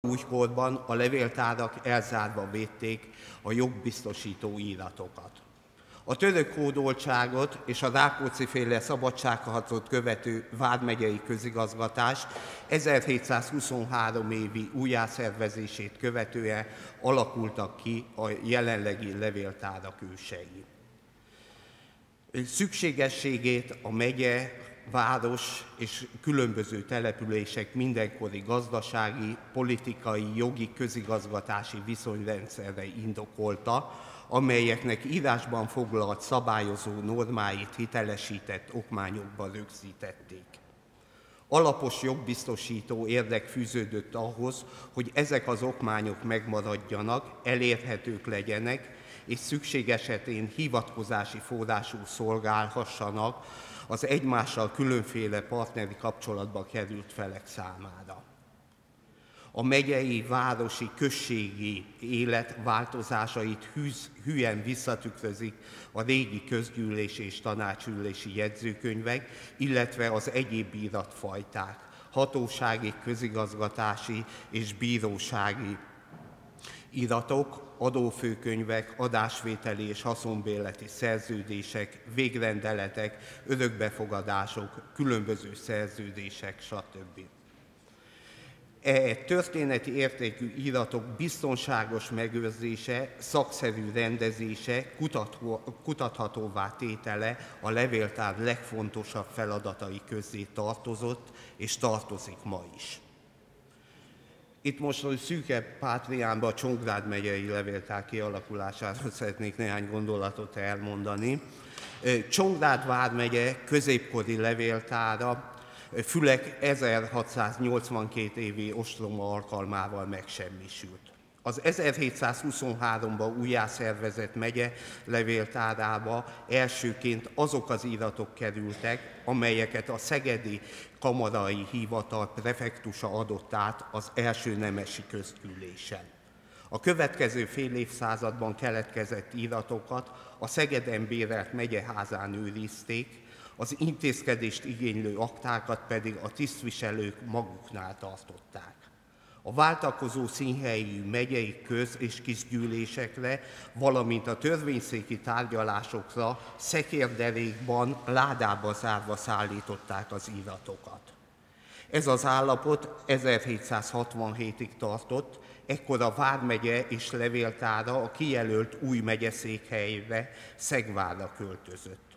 újkorban a levéltárak elzárva védték a jogbiztosító íratokat. A török hódoltságot és a Rákóczi-féle szabadságharcot követő vármegyei közigazgatás 1723 évi újjászervezését követően alakultak ki a jelenlegi levéltárak ősei. Szükségességét a megye, város és különböző települések mindenkori gazdasági, politikai, jogi, közigazgatási viszonyrendszerre indokolta, amelyeknek írásban foglalt szabályozó normáit hitelesített okmányokban rögzítették. Alapos jogbiztosító érdek fűződött ahhoz, hogy ezek az okmányok megmaradjanak, elérhetők legyenek, és szükség esetén hivatkozási forrásul szolgálhassanak az egymással különféle partneri kapcsolatba került felek számára. A megyei, városi, községi élet változásait hülyen visszatükrözik a régi közgyűlés és tanácsülési jegyzőkönyvek, illetve az egyéb íratfajták, hatósági, közigazgatási és bírósági iratok, adófőkönyvek, adásvételi és haszonbérleti szerződések, végrendeletek, örökbefogadások, különböző szerződések, stb. Történeti értékű iratok biztonságos megőrzése, szakszerű rendezése, kutathatóvá tétele a levéltár legfontosabb feladatai közé tartozott és tartozik ma is. Itt most a szűkebb pátriánban a Csongrád megyei levéltár kialakulásáról szeretnék néhány gondolatot elmondani. Csongrád vármegye középkori levéltára Fülek 1682 évi ostroma alkalmával megsemmisült. Az 1723-ban újjászervezett megye levéltárába elsőként azok az iratok kerültek, amelyeket a szegedi kamarai hivatal prefektusa adott át az első nemesi közgyűlésen. A következő fél évszázadban keletkezett iratokat a Szegeden bérelt megyeházán őrizték, az intézkedést igénylő aktákat pedig a tisztviselők maguknál tartották. A váltakozó színhelyű megyei köz- és kisgyűlésekre, valamint a törvényszéki tárgyalásokra szekérderékban, ládába zárva szállították az iratokat. Ez az állapot 1767-ig tartott, ekkor a vármegye és levéltára a kijelölt új megyeszékhelyre, Szegvárra költözött.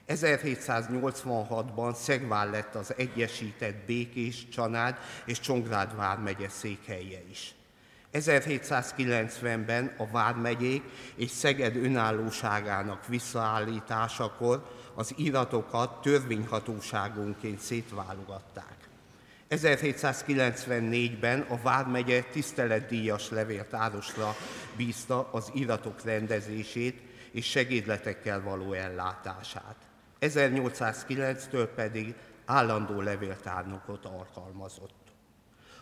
1786-ban Szegvár lett az egyesített Békés, Csanád és Csongrád vármegye székhelye is. 1790-ben a vármegyék és Szeged önállóságának visszaállításakor az iratokat törvényhatóságonként szétválogatták. 1794-ben a vármegye tiszteletdíjas levéltárosra bízta az iratok rendezését és segédletekkel való ellátását. 1809-től pedig állandó levéltárnokot alkalmazott.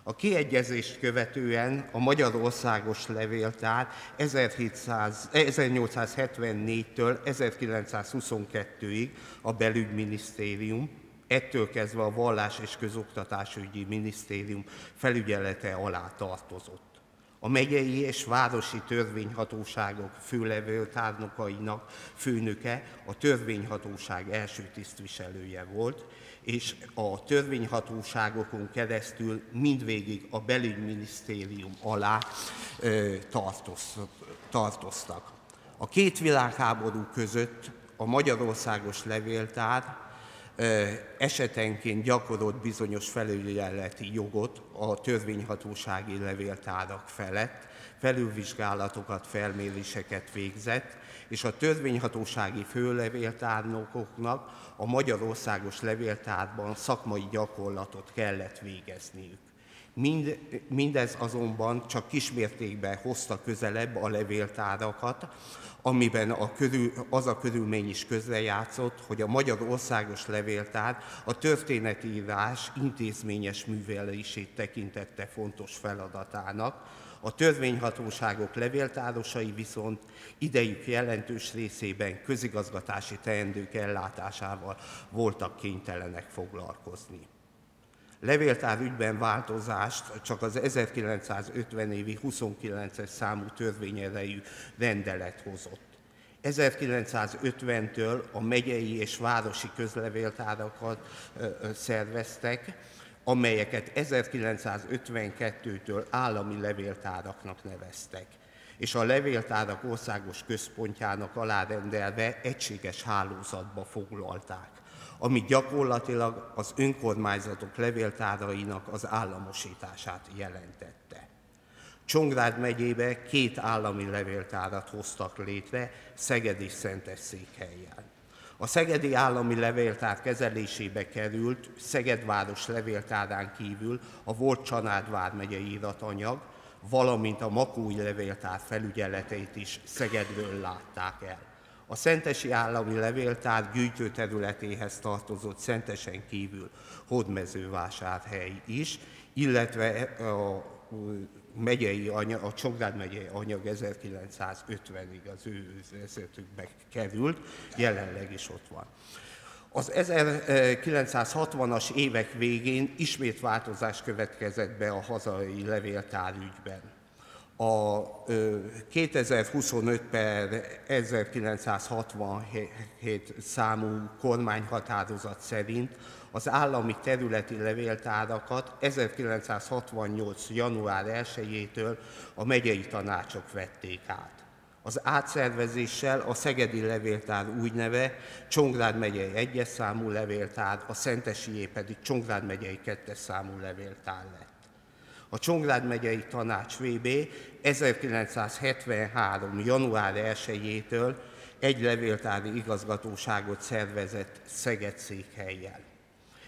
A kiegyezést követően a Magyarországos Levéltár 1874-től 1922-ig a Belügyminisztérium, ettől kezdve a Vallás- és Közoktatásügyi Minisztérium felügyelete alá tartozott. A megyei és városi törvényhatóságok főlevéltárnokainak főnöke a törvényhatóság első tisztviselője volt, és a törvényhatóságokon keresztül mindvégig a belügyminisztérium alá tartoztak. A két világháború között a Magyarországos Levéltár esetenként gyakorolt bizonyos felügyeleti jogot a törvényhatósági levéltárak felett, felülvizsgálatokat, felméréseket végzett, és a törvényhatósági főlevéltárnokoknak a Magyarországos Levéltárban szakmai gyakorlatot kellett végezniük. Mindez azonban csak kismértékben hozta közelebb a levéltárakat, amiben az a körülmény is közrejátszott, hogy a Magyarországos Levéltár a történetírás intézményes művelését tekintette fontos feladatának, a törvényhatóságok levéltárosai viszont idejük jelentős részében közigazgatási teendők ellátásával voltak kénytelenek foglalkozni. Levéltár ügyben változást csak az 1950 évi 29-es számú törvényerejű rendelet hozott. 1950-től a megyei és városi közlevéltárakat szerveztek, amelyeket 1952-től állami levéltáraknak neveztek, és a levéltárak országos központjának alárendelve egységes hálózatba foglalták, ami gyakorlatilag az önkormányzatok levéltárainak az államosítását jelentette. Csongrád megyébe 2 állami levéltárat hoztak létre, Szeged és Szenteszékhelyen. A szegedi állami levéltár kezelésébe került Szeged város levéltárán kívül a volt Csanád vármegyei iratanyag, valamint a Makói levéltár felügyeleteit is Szegedről látták el. A szentesi állami levéltár gyűjtőterületéhez tartozott Szentesen kívül Hódmezővásárhely is, illetve a Csongrád megyei anyag 1950-ig az ő vezetőkbe került, jelenleg is ott van. Az 1960-as évek végén ismét változás következett be a hazai levéltár ügyben. A 2025/1967 számú kormányhatározat szerint az állami területi levéltárakat 1968. január 1-től a megyei tanácsok vették át. Az átszervezéssel a szegedi levéltár új neve Csongrád megyei 1-es számú levéltár, a szentesié pedig Csongrád megyei 2-es számú levéltár lett. A Csongrád megyei tanács VB 1973. január 1-től egy levéltári igazgatóságot szervezett Szeged-székhellyel.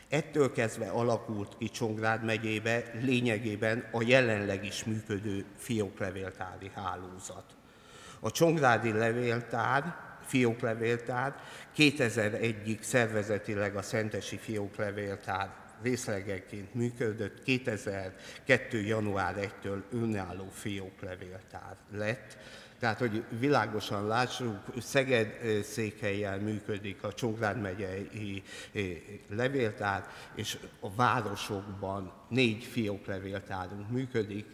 Ettől kezdve alakult ki Csongrád megyébe lényegében a jelenleg is működő fióklevéltári hálózat. A csongrádi fióklevéltár 2001-ig szervezetileg a szentesi fióklevéltár részlegeként működött, 2002. január 1-től önálló fióklevéltár lett. Tehát, hogy világosan lássuk, Szeged-székhellyel működik a Csongrád megyei levéltár, és a városokban 4 fióklevéltárunk működik,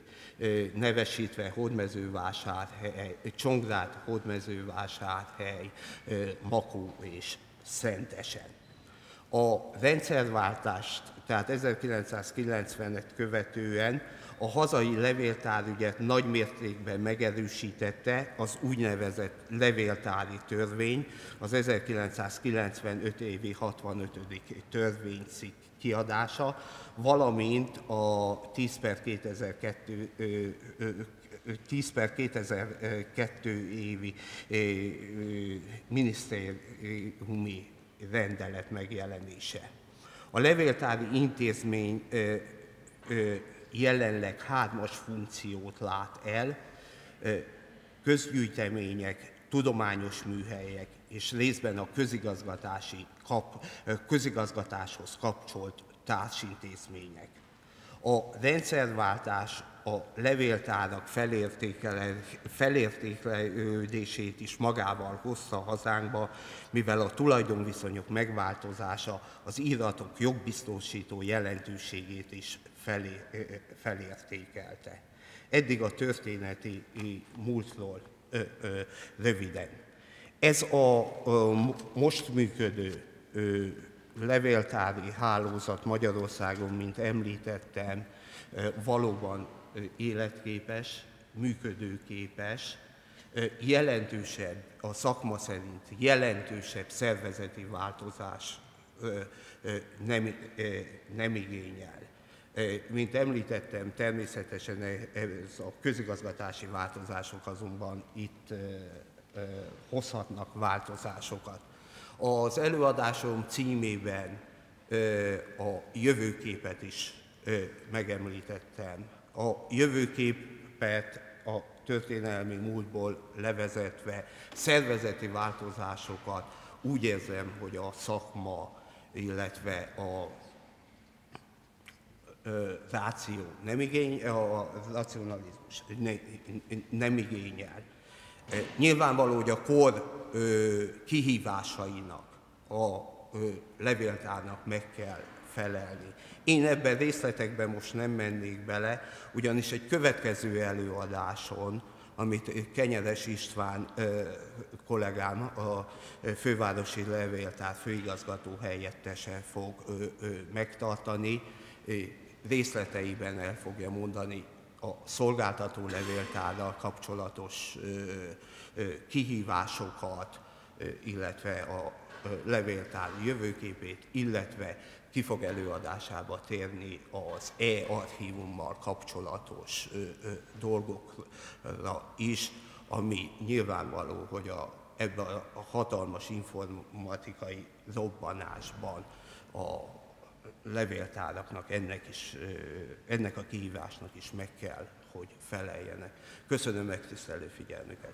nevesítve Hódmezővásárhely, Csongrád, Hódmezővásárhely, Makó és Szentesen. A rendszerváltást, tehát 1990-et követően a hazai levéltárügyet nagy mértékben megerősítette az úgynevezett levéltári törvény, az 1995 évi 65. törvénycikk kiadása, valamint a 10/2002 évi minisztériumi rendelet megjelenése. A levéltári intézmény jelenleg 3 funkciót lát el: közgyűjtemények, tudományos műhelyek és részben a közigazgatáshoz kapcsolt társintézmények. A rendszerváltás a levéltárak felértékelődését is magával hozta hazánkba, mivel a tulajdonviszonyok megváltozása az iratok jogbiztosító jelentőségét is felértékelte. Eddig a történeti múltról röviden. Ez a most működő levéltári hálózat Magyarországon, mint említettem, valóban életképes, működőképes, jelentősebb, a szakma szerint jelentősebb szervezeti változás nem igényel. Mint említettem, természetesen ez a közigazgatási változások azonban itt hozhatnak változásokat. Az előadásom címében a jövőképet is megemlítettem. A jövőképet a történelmi múltból levezetve szervezeti változásokat úgy érzem, hogy a szakma, illetve a ráció a racionalizmus nem igényel. Nyilvánvaló, hogy a kor kihívásainak a levéltárnak meg kell felelni. Én ebben részletekben most nem mennék bele, ugyanis egy következő előadáson, amit Kenyeres István kollégám, a fővárosi levéltár főigazgató helyettese fog megtartani, részleteiben el fogja mondani a szolgáltató levéltárral kapcsolatos kihívásokat, illetve a levéltár jövőképét, illetve ki fog előadásába térni az e-archívummal kapcsolatos dolgokra is, ami nyilvánvaló, hogy ebben a hatalmas informatikai robbanásban a levéltáraknak ennek a kihívásnak is meg kell, hogy feleljenek. Köszönöm megtisztelő figyelmüket!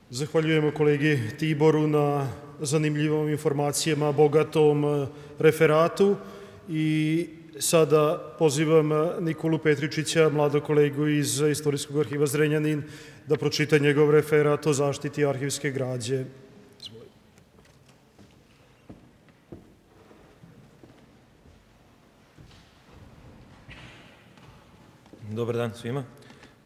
Zahvaljujemo kolegi Tiboru na zanimljivom informacijama, bogatom referatu i sada pozivam Nikolu Petričića, mladog kolegu iz Istorijskog arhiva Zrenjanin, da pročita njegov referat o zaštiti arhivske građe. Dobar dan svima.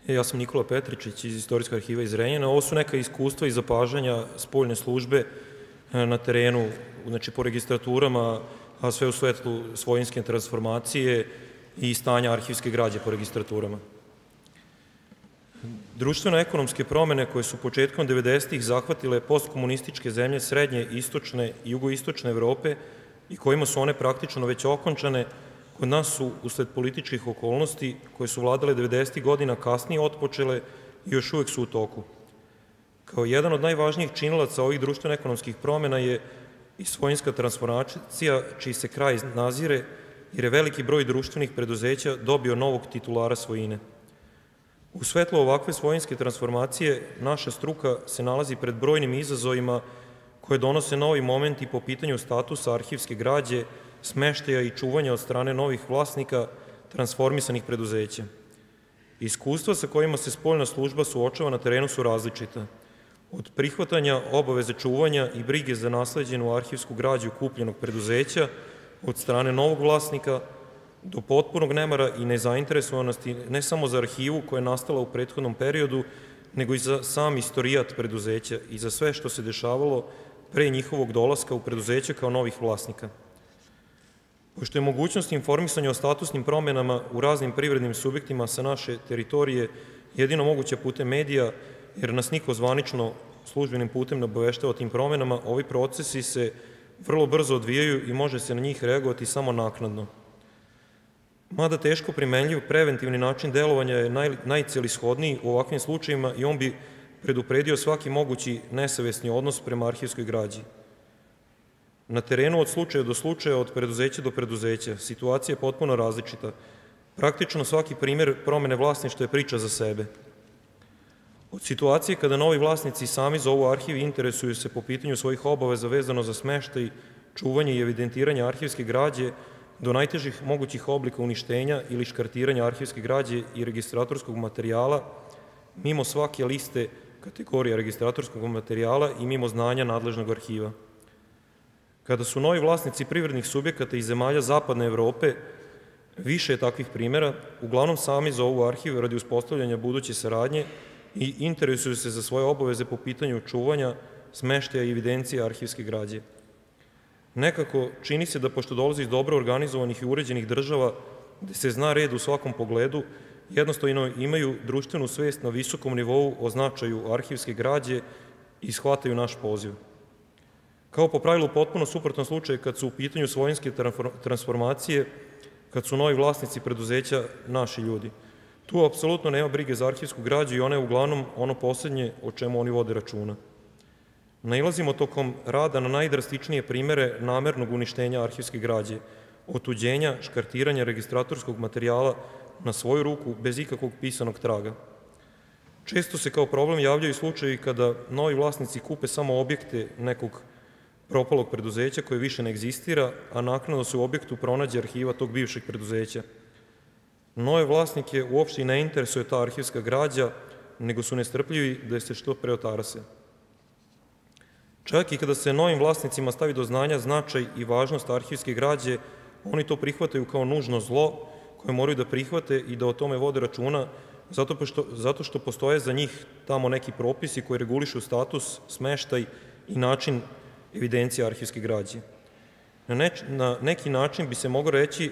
Ja sam Nikola Petričić iz Istorijskog arhiva iz Zrenjanina. Ovo su neka iskustva i zapažanja spoljne službe na terenu, znači po registraturama, a sve u svetlu svojinske transformacije i stanja arhivske građe po registraturama. Društveno-ekonomske promene koje su početkom 90-ih zahvatile postkomunističke zemlje srednje, istočne i jugoistočne Evrope i kojima su one praktično već okončane, kod nas su, usled političkih okolnosti koje su vladale 90. godina, kasnije otpočele i još uvek su u toku. Kao jedan od najvažnijih činilaca ovih društveno-ekonomskih promena je i svojinska transformacija, čiji se kraj nazire, jer je veliki broj društvenih preduzeća dobio novog titulara svojine. U svetlu ovakve svojinske transformacije, naša struka se nalazi pred brojnim izazovima koje donose novi momenti po pitanju statusa arhivske građe, smeštaja i čuvanja od strane novih vlasnika transformisanih preduzeća. Iskustva sa kojima se spoljna služba suočava na terenu su različita. Od prihvatanja obaveze čuvanja i brige za nasleđenu arhivsku građu kupljenog preduzeća od strane novog vlasnika do potpunog nemara i nezainteresovanosti ne samo za arhivu koja je nastala u prethodnom periodu, nego i za sam istorijat preduzeća i za sve što se dešavalo pre njihovog dolaska u preduzeće kao novih vlasnika. Pošto je mogućnost informisanja o statusnim promenama u raznim privrednim subjektima sa naše teritorije jedino moguća putem medija, jer nas niko zvanično službenim putem ne obaveštava o tim promenama, ovi procesi se vrlo brzo odvijaju i može se na njih reagovati samo naknadno. Mada teško primenljiv preventivni način delovanja je najcelishodniji u ovakvim slučajima i on bi predupredio svaki mogući nesavesni odnos prema arhivskoj građi. Na terenu od slučaja do slučaja, od preduzeća do preduzeća, situacija je potpuno različita. Praktično svaki primer promene vlasništva je priča za sebe. Od situacije kada novi vlasnici sami zovu arhiv i interesuju se po pitanju svojih obaveza vezano za smeštaj, čuvanje i evidentiranje arhivske građe, do najtežih mogućih oblika uništenja ili škartiranja arhivske građe i registratorskog materijala, mimo svake liste kategorija registratorskog materijala i mimo znanja nadležnog arhiva. Kada su novi vlasnici privrednih subjekata iz zemalja Zapadne Evrope, više je takvih primjera, uglavnom sami zovu arhiv radi uspostavljanja buduće saradnje i interesuju se za svoje obaveze po pitanju čuvanja, smeštaja i evidencije arhivske građe. Nekako čini se da pošto dolazi iz dobro organizovanih i uređenih država, gde se zna red u svakom pogledu, jednostavno imaju društvenu svest na visokom nivou o značaju arhivske građe i shvataju naš poziv. Kao po pravilu potpuno suprotan slučaj kad su u pitanju svojinske transformacije, kad su novi vlasnici preduzeća naši ljudi. Tu apsolutno nema brige za arhivsku građu i ona je uglavnom ono poslednje o čemu oni vode računa. Nailazimo tokom rada na najdrastičnije primere namernog uništenja arhivske građe, otuđenja, škartiranja registratorskog materijala na svoju ruku bez ikakvog pisanog traga. Često se kao problem javljaju slučajevi kada novi vlasnici kupe samo objekte nekog propalog preduzeća koje više ne egzistira, a naknadno se u objektu pronađe arhiva tog bivšeg preduzeća. Nove vlasnike uopšte i ne interesuje ta arhivska građa, nego su nestrpljivi da se što pre otarase. Čak i kada se novim vlasnicima stavi do znanja značaj i važnost arhivske građe, oni to prihvataju kao nužno zlo koje moraju da prihvate i da o tome vode računa, zato što postoje za njih tamo neki propisi koji regulišu status, smeštaj i način evidencije arhivske građe. Na neki način bi se moglo reći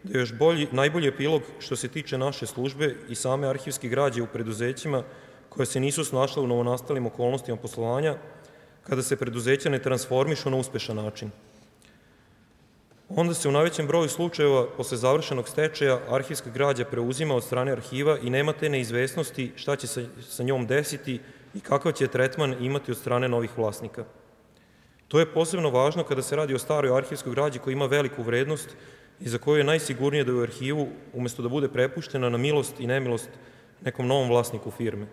da je još najbolji epilog što se tiče naše službe i same arhivske građe u preduzećima koje se nisu snašle u novonastalim okolnostima poslovanja, kada se preduzeća ne transformišu na uspešan način. Onda se u najvećem broju slučajeva posle završenog stečaja arhivska građa preuzima od strane arhiva i nema te neizvesnosti šta će se sa njom desiti i kakav će tretman imati od strane novih vlasnika. To je posebno važno kada se radi o staroj arhivskoj građi koja ima veliku vrednost i za koju je najsigurnije da je u arhivu, umesto da bude prepuštena na milost i nemilost nekom novom vlasniku firme.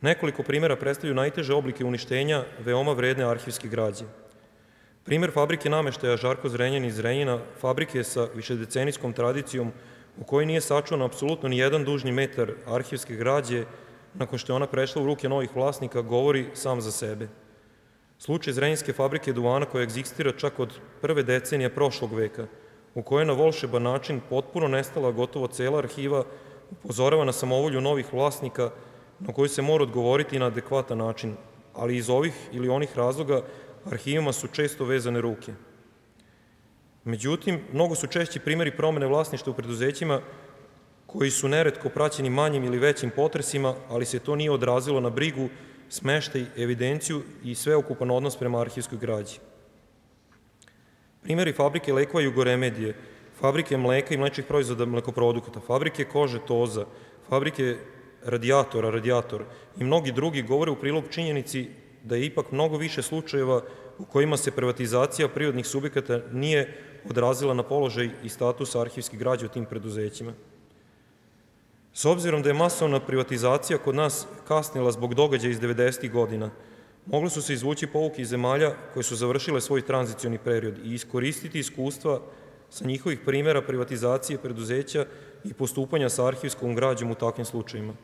Nekoliko primjera predstavljaju najteže oblike uništenja veoma vredne arhivske građe. Primer fabrike nameštaja Žarko Zrenjanin iz Zrenjina, fabrike sa višedecenijskom tradicijom u kojoj nije sačuvan apsolutno ni jedan dužni metar arhivske građe, nakon što je ona prešla u ruke novih vlasnika, govori sam za sebe. Slučaj Zrenjinske fabrike duvana koja egzistira čak od prve decenije prošlog veka, u kojoj je na volšeban način potpuno nestala gotovo cela arhiva, upozorava na samovolju novih vlasnika na koju se mora odgovoriti na adekvatan način, ali iz ovih ili onih razloga arhivima su često vezane ruke. Međutim, mnogo su češći primjeri promene vlasništva u preduzećima koji su neretko praćeni manjim ili većim potresima, ali se to nije odrazilo na brigu, smeštaj, evidenciju i sveukupan odnos prema arhivskoj građi. Primjeri fabrike lekova Jugoremedije, fabrike mleka i mlečnih proizvoda mlekoprodukata, fabrike kože Toza, fabrike Radijator i mnogi drugi govore u prilog činjenici da je ipak mnogo više slučajeva u kojima se privatizacija prirodnih subjekata nije odrazila na položaj i status arhivske građe u tim preduzećima. S obzirom da je masovna privatizacija kod nas kasnila zbog događaja iz 90. godina, mogli su se izvući pouke iz zemalja koje su završile svoj tranzicioni period i iskoristiti iskustva sa njihovih primjera privatizacije preduzeća i postupanja sa arhivskom građom u takvim slučajima.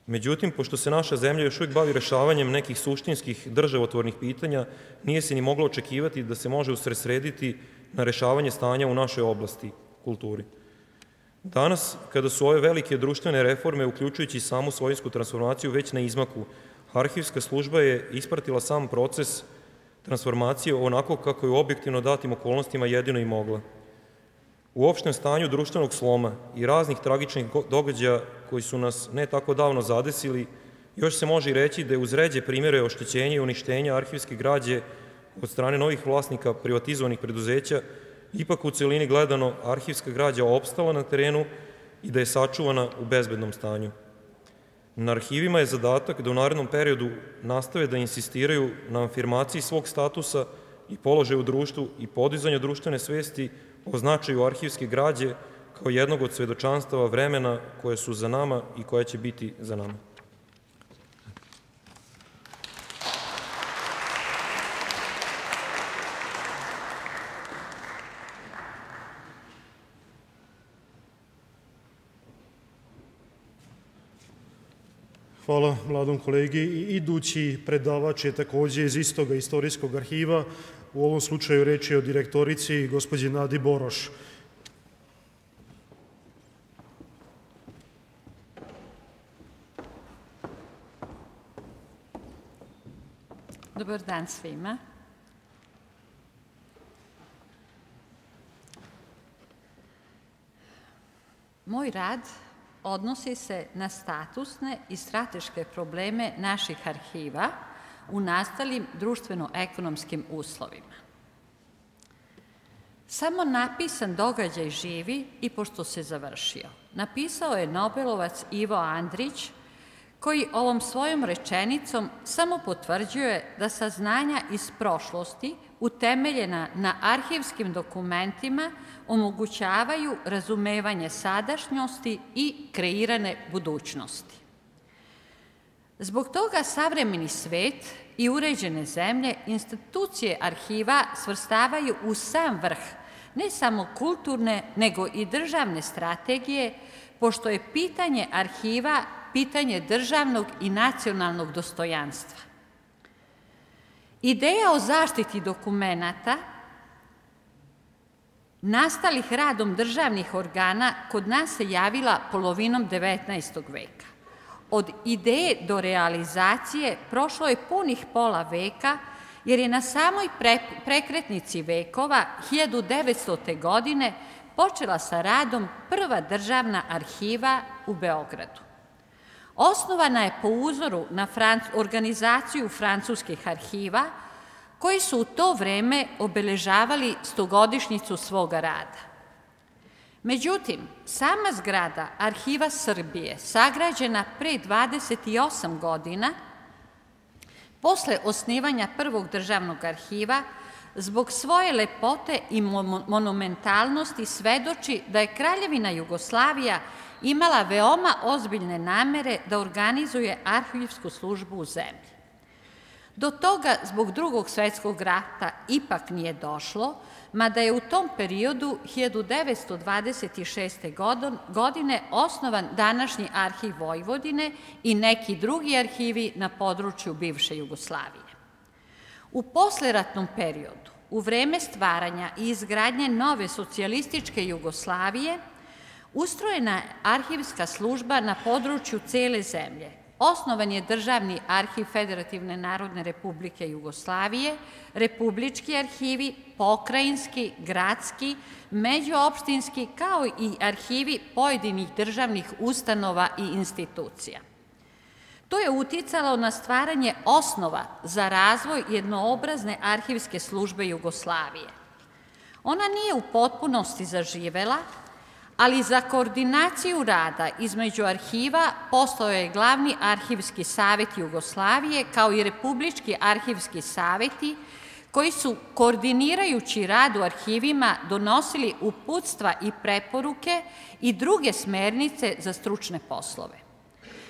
Međutim, pošto se naša zemlja još uvijek bavi rešavanjem nekih suštinskih državotvornih pitanja, nije se ni moglo očekivati da se može usredsrediti na rešavanje stanja u našoj oblasti, kulturi. Danas, kada su ove velike društvene reforme, uključujući samu svojinsku transformaciju, već na izmaku, arhivska služba je ispratila sam proces transformacije onako kako je u objektivno datim okolnostima jedino i mogla. U opštem stanju društvenog sloma i raznih tragičnih događaja koji su nas ne tako davno zadesili, još se može i reći da je uz ređe primjere oštećenja i uništenja arhivske građe od strane novih vlasnika privatizovanih preduzeća, ipak u celini gledano arhivska građa opstala na terenu i da je sačuvana u bezbednom stanju. Na arhivima je zadatak da u narednom periodu nastave da insistiraju na afirmaciji svog statusa i položaja u društvu i podizanju društvene svesti o značaju arhivske građe kao jednog od svedočanstava vremena koje su za nama i koje će biti za nama. Hvala mladom kolegi. Idući predavač je takođe iz istoga istorijskog arhiva. U ovom slučaju reč je o direktorici gospođi Nadi Boroš. Dobar dan svima. Moj rad odnosi se na statusne i strateške probleme naših arhiva u nastalim društveno-ekonomskim uslovima. Samo napisan događaj živi i pošto se završio. Napisao je Nobelovac Ivo Andrić, koji ovom svojom rečenicom samo potvrđuje da saznanja iz prošlosti utemeljena na arhivskim dokumentima omogućavaju razumevanje sadašnjosti i kreirane budućnosti. Zbog toga savremeni svet i uređene zemlje institucije arhiva svrstavaju u sam vrh ne samo kulturne, nego i državne strategije, pošto je pitanje arhiva pitanje državnog i nacionalnog dostojanstva. Ideja o zaštiti dokumenata nastalih radom državnih organa kod nas se javila polovinom 19. veka. Od ideje do realizacije prošlo je punih pola veka, jer je na samoj prekretnici vekova 1900. godine počela sa radom prva državna arhiva u Beogradu. Osnovana je po uzoru na organizaciju francuskih arhiva, koji su u to vreme obeležavali 100-godišnjicu svoga rada. Međutim, sama zgrada Arhiva Srbije, sagrađena pre 28 godina, posle osnivanja prvog državnog arhiva, zbog svoje lepote i monumentalnosti svedoči da je Kraljevina Jugoslavija imala veoma ozbiljne namere da organizuje arhivsku službu u zemlji. Do toga, zbog Drugog svetskog rata, ipak nije došlo, mada je u tom periodu 1926. godine osnovan današnji Arhiv Vojvodine i neki drugi arhivi na području bivše Jugoslavije. U posleratnom periodu, u vreme stvaranja i izgradnje nove socijalističke Jugoslavije, ustrojena je arhivska služba na području cele zemlje. Osnovan je Državni arhiv Federativne Narodne Republike Jugoslavije, republički arhivi, pokrajinski, gradski, međuopštinski, kao i arhivi pojedinih državnih ustanova i institucija. To je uticalo na stvaranje osnova za razvoj jednoobrazne arhivske službe Jugoslavije. Ona nije u potpunosti zaživela, ali za koordinaciju rada između arhiva postojao je Glavni arhivski savet Jugoslavije, kao i Republički arhivski saveti, koji su, koordinirajući rad u arhivima, donosili uputstva i preporuke i druge smernice za stručne poslove.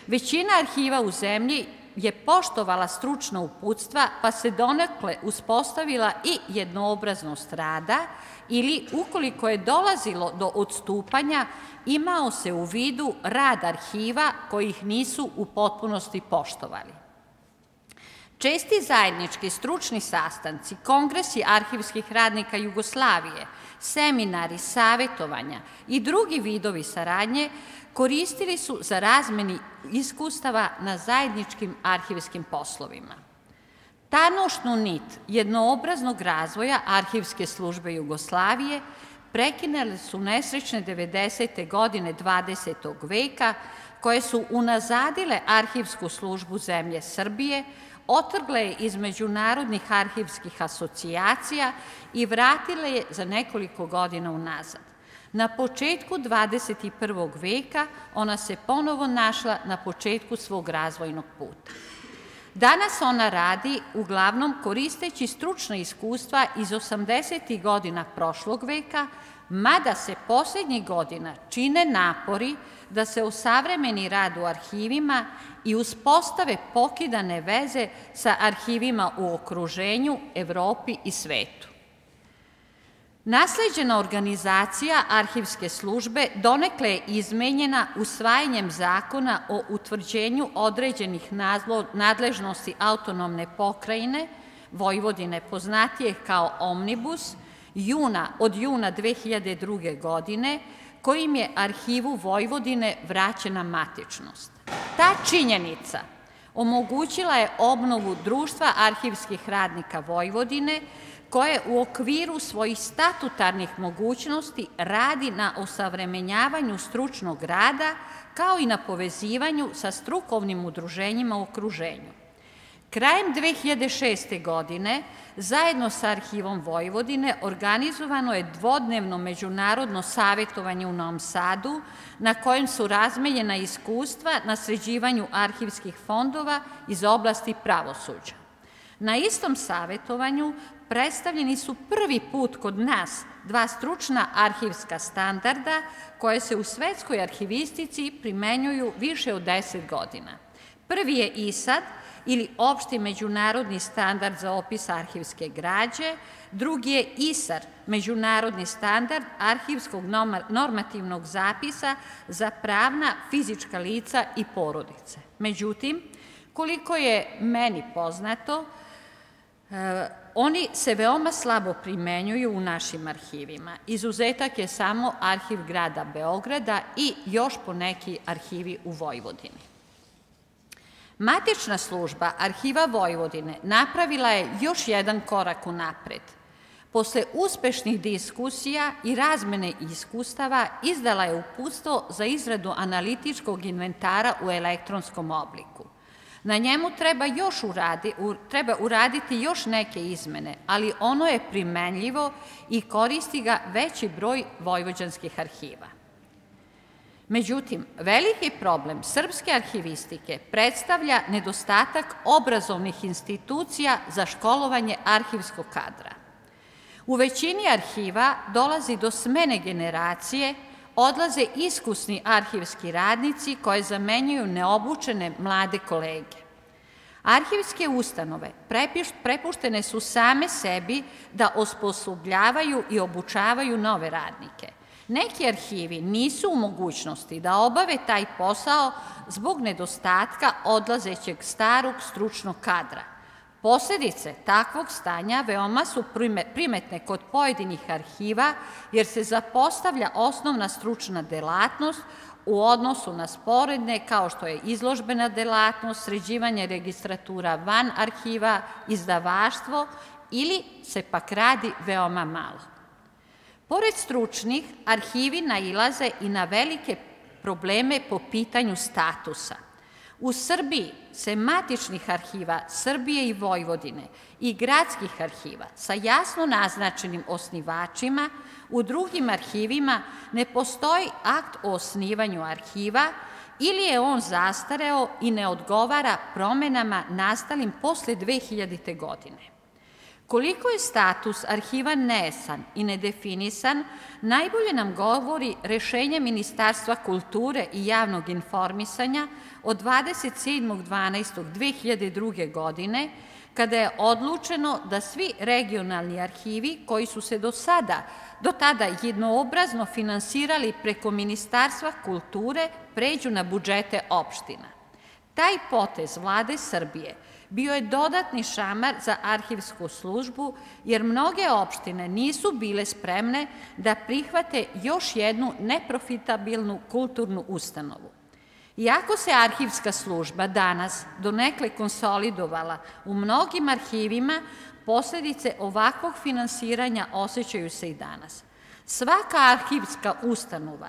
Većina arhiva u zemlji je poštovala stručna uputstva, pa se donekle uspostavila i jednoobraznost rada, ili, ukoliko je dolazilo do odstupanja, imao se u vidu rad arhiva koji ih nisu u potpunosti poštovali. Česti zajednički stručni sastanci, kongresi arhivskih radnika Jugoslavije, seminari, savetovanja i drugi vidovi saradnje koristili su za razmeni iskustava na zajedničkim arhivskim poslovima. Tanošnu nit jednoobraznog razvoja arhivske službe Jugoslavije prekinule su nesrećne 90. godine 20. veka, koje su unazadile arhivsku službu zemlje Srbije, otrgle je iz međunarodnih arhivskih asocijacija i vratile je za nekoliko godina unazad. Na početku 21. veka ona se ponovo našla na početku svog razvojnog puta. Danas ona radi uglavnom koristeći stručna iskustva iz 80. godina prošlog veka, mada se poslednjih godina čine napori da se osavremeni rad u arhivima i uspostave pokidane veze sa arhivima u okruženju, Evropi i svetu. Nasleđena organizacija arhivske službe donekle je izmenjena usvajanjem zakona o utvrđenju određenih nadležnosti autonomne pokrajine Vojvodine, poznatije kao Omnibus, od juna 2002. godine, kojim je Arhivu Vojvodine vraćena matičnost. Ta činjenica omogućila je obnovu Društva arhivskih radnika Vojvodine, koje u okviru svojih statutarnih mogućnosti radi na osavremenjavanju stručnog rada, kao i na povezivanju sa strukovnim udruženjima u okruženju. Krajem 2006. godine, zajedno sa Arhivom Vojvodine, organizovano je dvodnevno međunarodno savetovanje u Novom Sadu, na kojem su razmenjena iskustva na sređivanju arhivskih fondova iz oblasti pravosuđa. Na istom savetovanju predstavljeni su prvi put kod nas dva stručna arhivska standarda koje se u svetskoj arhivistici primenjuju više od 10 godina. Prvi je ISAD ili opšti međunarodni standard za opis arhivske građe, drugi je ISAR, međunarodni standard arhivskog normativnog zapisa za pravna, fizička lica i porodice. Međutim, koliko je meni poznato, oni se veoma slabo primenjuju u našim arhivima. Izuzetak je samo Arhiv grada Beograda i još poneki arhivi u Vojvodini. Matična služba Arhiva Vojvodine napravila je još jedan korak unapred. Posle uspešnih diskusija i razmene iskustava izdala je uputstvo za izradu analitičkog inventara u elektronskom obliku. Na njemu treba uraditi još neke izmene, ali ono je primenljivo i koristi ga veći broj vojvođanskih arhiva. Međutim, veliki problem srpske arhivistike predstavlja nedostatak obrazovnih institucija za školovanje arhivskog kadra. U većini arhiva dolazi do smene generacije, odlaze iskusni arhivski radnici koje zamenjuju neobučene mlade kolege. Arhivske ustanove prepuštene su same sebi da osposobljavaju i obučavaju nove radnike. Neki arhivi nisu u mogućnosti da obave taj posao zbog nedostatka odlazećeg starog stručnog kadra. Posledice takvog stanja veoma su primetne kod pojedinih arhiva jer se zapostavlja osnovna stručna delatnost u odnosu na sporedne kao što je izložbena delatnost, sređivanje registratura van arhiva, izdavaštvo ili se pak radi veoma malo. Pored stručnih, arhivi nailaze i na velike probleme po pitanju statusa. U Srbiji se matičnih arhiva Srbije i Vojvodine i gradskih arhiva sa jasno naznačenim osnivačima, u drugim arhivima ne postoji akt o osnivanju arhiva ili je on zastareo i ne odgovara promenama nastalim posle 2000. godine. Koliko je status arhiva nejasan i nedefinisan, najbolje nam govori rešenje Ministarstva kulture i javnog informisanja od 27.12.2002. godine, kada je odlučeno da svi regionalni arhivi koji su se do tada jednoobrazno finansirali preko Ministarstva kulture pređu na budžete opština. Taj potez Vlade Srbije bio je dodatni šamar za arhivsku službu, jer mnoge opštine nisu bile spremne da prihvate još jednu neprofitabilnu kulturnu ustanovu. Iako se arhivska služba danas donekle konsolidovala u mnogim arhivima, posledice ovakvog finansiranja osjećaju se i danas. Svaka arhivska ustanova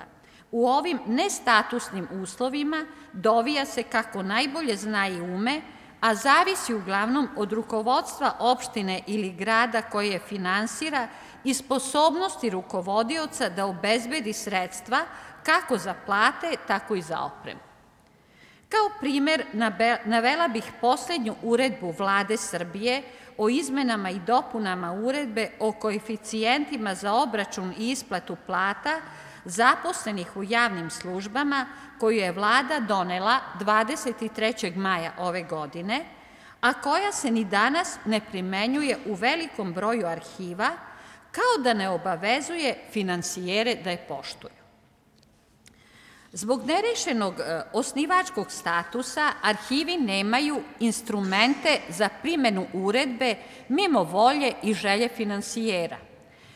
u ovim nestatusnim uslovima dovija se kako najbolje zna i ume, a zavisi uglavnom od rukovodstva opštine ili grada koje je finansira i sposobnosti rukovodioca da obezbedi sredstva kako za plate, tako i za opremu. Kao primer navela bih poslednju uredbu Vlade Srbije o izmenama i dopunama uredbe o koeficijentima za obračun i isplatu plata zaposlenih u javnim službama, koju je Vlada donela 23. maja ove godine, a koja se ni danas ne primenjuje u velikom broju arhiva, kao da ne obavezuje finansijere da je poštuju. Zbog nerešenog osnivačkog statusa, arhivi nemaju instrumente za primenu uredbe mimo volje i želje finansijera.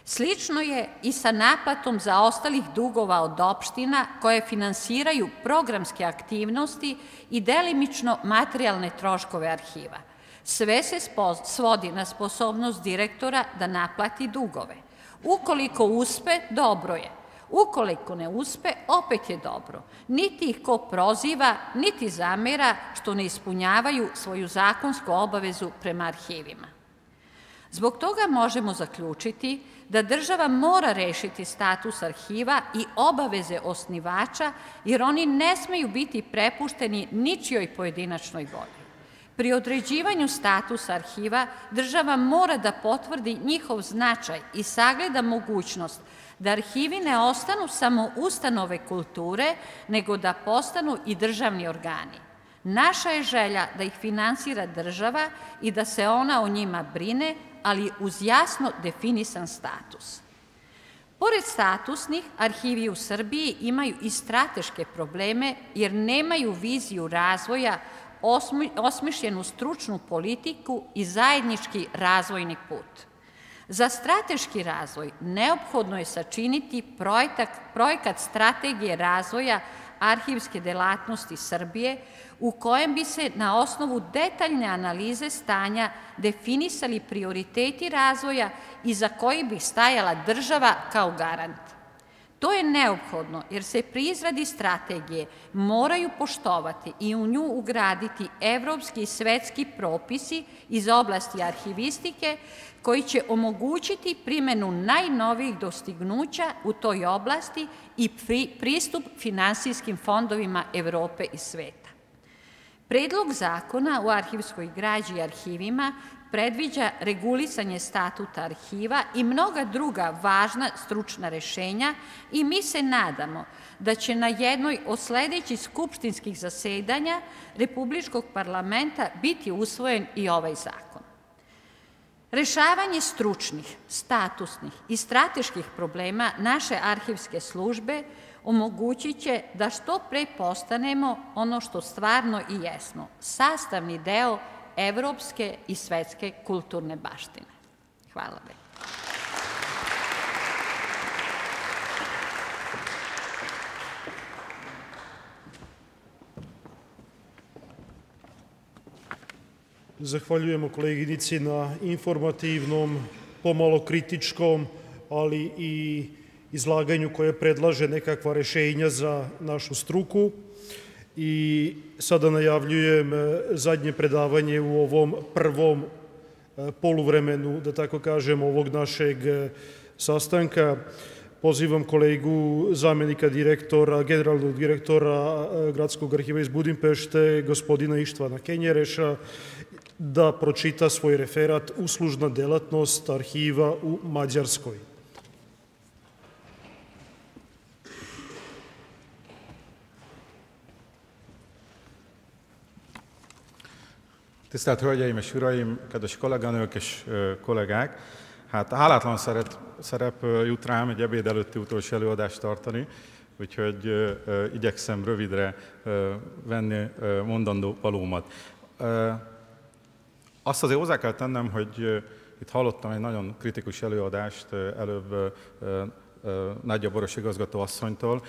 Slično je i sa naplatom zaostalih dugova od opština koje finansiraju programske aktivnosti i delimično materijalne troškove arhiva. Sve se svodi na sposobnost direktora da naplati dugove. Ukoliko uspe, dobro je. Ukoliko ne uspe, opet je dobro. Niti ih ko proziva, niti zamera što ne ispunjavaju svoju zakonsku obavezu prema arhivima. Zbog toga možemo zaključiti da država mora rešiti status arhiva i obaveze osnivača, jer oni ne smeju biti prepušteni ničijoj pojedinačnoj volji. Pri određivanju statusa arhiva država mora da potvrdi njihov značaj i sagleda mogućnost da arhivi ne ostanu samo ustanove kulture, nego da postanu i državni organi. Naša je želja da ih finansira država i da se ona o njima brine, ali uz jasno definisan status. Pored statusnih, arhivi u Srbiji imaju i strateške probleme jer nemaju viziju razvoja, osmišljenu stručnu politiku i zajednički razvojni put. Za strateški razvoj neophodno je sačiniti projekat strategije razvoja arhivske delatnosti Srbije u kojem bi se na osnovu detaljne analize stanja definisali prioriteti razvoja i za koji bi stajala država kao garant. To je neophodno jer se pri izradi strategije moraju poštovati i u nju ugraditi evropski i svetski propisi iz oblasti arhivistike koji će omogućiti primenu najnovijih dostignuća u toj oblasti i pristup finansijskim fondovima Evrope i sveta. Predlog zakona o arhivskoj građi i arhivima predviđa regulisanje statuta arhiva i mnoga druga važna stručna rešenja i mi se nadamo da će na jednoj od sledećih skupštinskih zasedanja Republičkog parlamenta biti usvojen i ovaj zakon. Rešavanje stručnih, statusnih i strateških problema naše arhivske službe omogućit će da što pre postanemo ono što stvarno i jesmo, sastavni deo evropske i svetske kulturne baštine. Hvala vam. Zahvaljujemo koleginici na informativnom, pomalo kritičkom, ali i izlaganju koje predlaže nekakva rešenja za našu struku. I sada najavljujem zadnje predavanje u ovom prvom poluvremenu, da tako kažem, ovog našeg sastanka. Pozivam kolegu zamenika direktora, generalnog direktora Gradskog arhiva iz Budimpešte, gospodina Ištvana Kenjereša, da pročita svoj referat Uslužna delatnost arhiva u Mađarskoj. Tisztelt Hölgyeim és Uraim, kedves kolléganők és kollégák! Hát hálátlan szerep jut rám egy ebéd előtti utolsó előadást tartani, úgyhogy igyekszem rövidre venni mondandó valómat. Azt azért hozzá kell tennem, hogy itt hallottam egy nagyon kritikus előadást előbb Nagyja Boros igazgató asszonytól,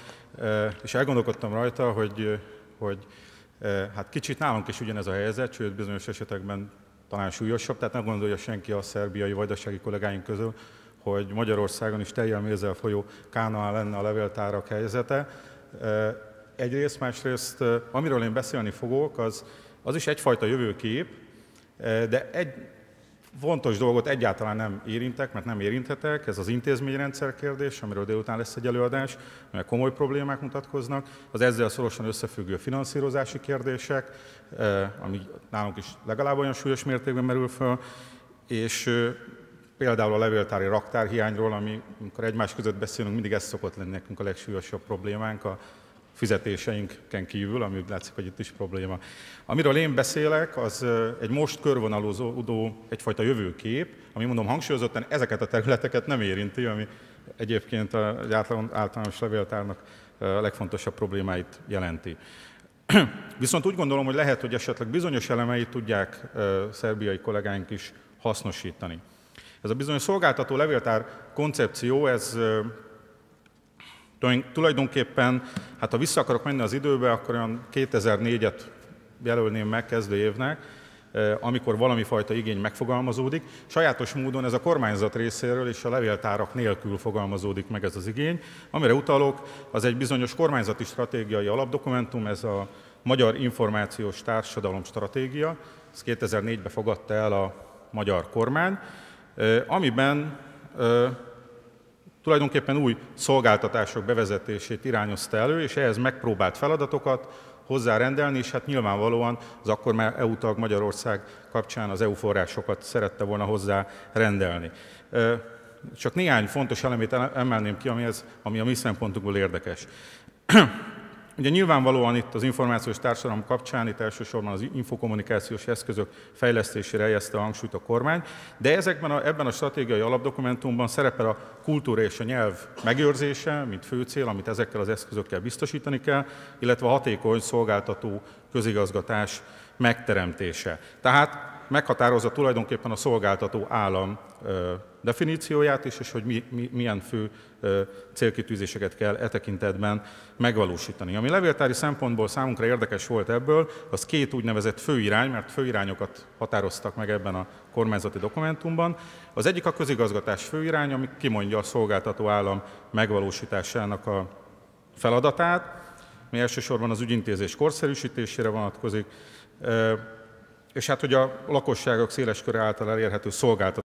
és elgondolkodtam rajta, hogy hát kicsit nálunk is ugyanez a helyzet, sőt bizonyos esetekben talán súlyosabb, tehát ne gondolja senki a szerbiai vajdasági kollégáink közül, hogy Magyarországon is teljel mézzel folyó Kánaán lenne a levéltárak helyzete. Egyrészt, másrészt, amiről én beszélni fogok, az is egyfajta jövőkép, de egy fontos dolgot egyáltalán nem érintek, mert nem érinthetek, ez az intézményrendszer kérdés, amiről délután lesz egy előadás, mert komoly problémák mutatkoznak, az ezzel szorosan összefüggő finanszírozási kérdések, ami nálunk is legalább olyan súlyos mértékben merül föl, és például a levéltári raktárhiányról, amikor egymás között beszélünk, mindig ez szokott lenni nekünk a legsúlyosabb problémánk, a fizetéseinken kívül, ami látszik, hogy itt is probléma. Amiről én beszélek, az egy most körvonalazódó egyfajta jövőkép, ami mondom hangsúlyozottan ezeket a területeket nem érinti, ami egyébként az általános levéltárnak a legfontosabb problémáit jelenti. Viszont úgy gondolom, hogy lehet, hogy esetleg bizonyos elemeit tudják szerbiai kollégáink is hasznosítani. Ez a bizonyos szolgáltató levéltár koncepció, ez tulajdonképpen, hát ha vissza akarok menni az időbe, akkor olyan 2004-et jelölném meg kezdő évnek, amikor valami fajta igény megfogalmazódik. Sajátos módon ez a kormányzat részéről és a levéltárak nélkül fogalmazódik meg ez az igény. Amire utalok, az egy bizonyos kormányzati stratégiai alapdokumentum, ez a Magyar Információs Társadalom Stratégia, ezt 2004-ben fogadta el a magyar kormány, amiben tulajdonképpen új szolgáltatások bevezetését irányozta elő, és ehhez megpróbált feladatokat hozzárendelni, és hát nyilvánvalóan az akkor már EU tag Magyarország kapcsán az EU forrásokat szerette volna hozzárendelni. Csak néhány fontos elemét emelném ki, ami a mi szempontunkból érdekes. Ugye nyilvánvalóan itt az információs társadalom kapcsán itt elsősorban az infokommunikációs eszközök fejlesztésére helyezte a hangsúlyt a kormány, de ebben a stratégiai alapdokumentumban szerepel a kultúra és a nyelv megőrzése, mint fő cél, amit ezekkel az eszközökkel biztosítani kell, illetve a hatékony szolgáltató közigazgatás megteremtése. Tehát meghatározza tulajdonképpen a szolgáltató állam definícióját is, és hogy milyen fő célkitűzéseket kell e tekintetben megvalósítani. Ami levéltári szempontból számunkra érdekes volt ebből, az két úgynevezett főirány, mert főirányokat határoztak meg ebben a kormányzati dokumentumban. Az egyik a közigazgatás főirány, ami kimondja a szolgáltató állam megvalósításának a feladatát, mi elsősorban az ügyintézés korszerűsítésére vonatkozik, és hát hogy a lakosságok széles köre által elérhető szolgáltatás